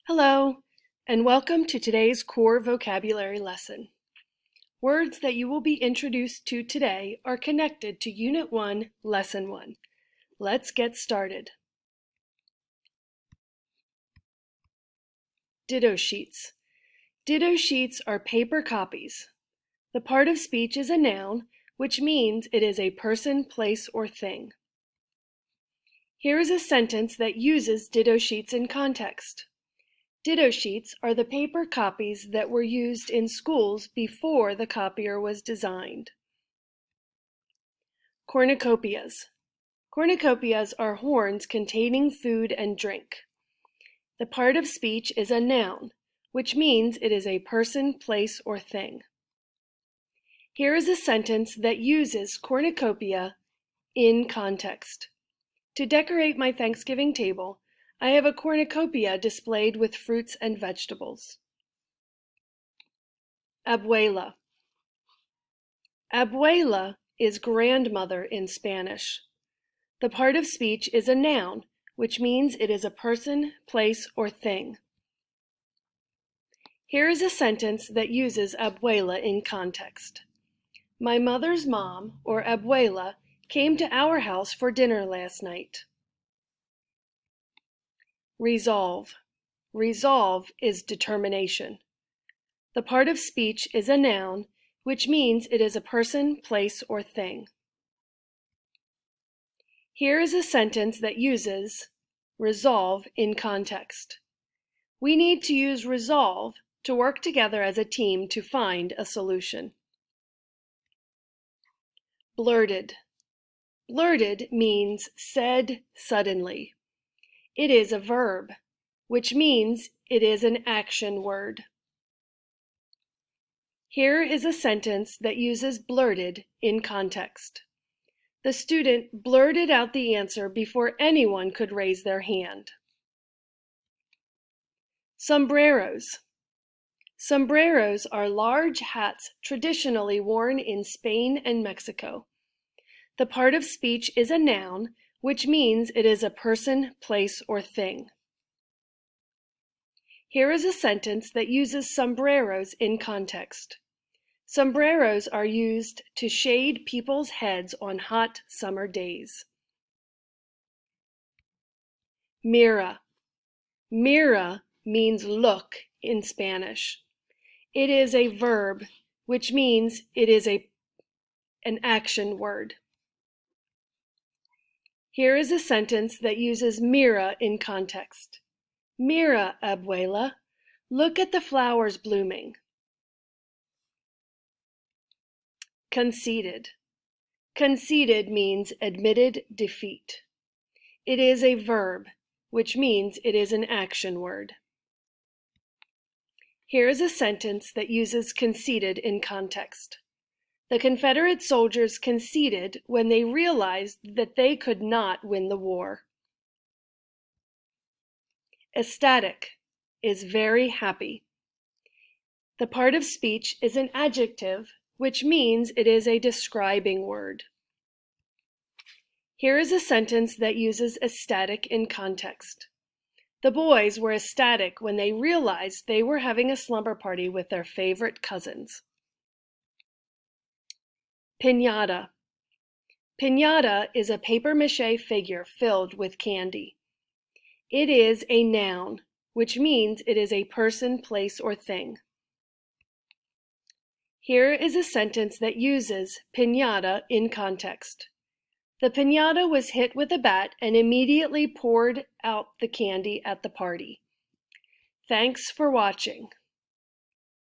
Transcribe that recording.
Hello, and welcome to today's core vocabulary lesson. Words that you will be introduced to today are connected to Unit 1, Lesson 1. Let's get started. Ditto sheets. Ditto sheets are paper copies. The part of speech is a noun, which means it is a person, place, or thing. Here is a sentence that uses ditto sheets in context. Ditto sheets are the paper copies that were used in schools before the copier was designed. Cornucopias. Cornucopias are horns containing food and drink. The part of speech is a noun, which means it is a person, place, or thing. Here is a sentence that uses cornucopia in context. To decorate my Thanksgiving table, I have a cornucopia displayed with fruits and vegetables. Abuela. Abuela is grandmother in Spanish. The part of speech is a noun, which means it is a person, place, or thing. Here is a sentence that uses abuela in context. My mother's mom, or abuela, came to our house for dinner last night. Resolve. Resolve is determination. The part of speech is a noun, which means it is a person, place, or thing. Here is a sentence that uses resolve in context. We need to use resolve to work together as a team to find a solution. Blurted. Blurted means said suddenly. It is a verb, which means it is an action word. Here is a sentence that uses blurted in context. The student blurted out the answer before anyone could raise their hand. Sombreros. Sombreros are large hats traditionally worn in Spain and Mexico. The part of speech is a noun, which means it is a person, place, or thing. Here is a sentence that uses sombreros in context. Sombreros are used to shade people's heads on hot summer days. Mira. Mira means look in Spanish. It is a verb, which means it is an action word. Here is a sentence that uses mira in context. Mira, abuela, look at the flowers blooming. Conceded. Conceded means admitted defeat. It is a verb, which means it is an action word. Here is a sentence that uses conceded in context. The Confederate soldiers conceded when they realized that they could not win the war. Ecstatic is very happy. The part of speech is an adjective, which means it is a describing word. Here is a sentence that uses ecstatic in context. The boys were ecstatic when they realized they were having a slumber party with their favorite cousins. Pinata. Pinata is a papier-mâché figure filled with candy. It is a noun, which means it is a person, place, or thing. Here is a sentence that uses pinata in context. The pinata was hit with a bat and immediately poured out the candy at the party. Thanks for watching.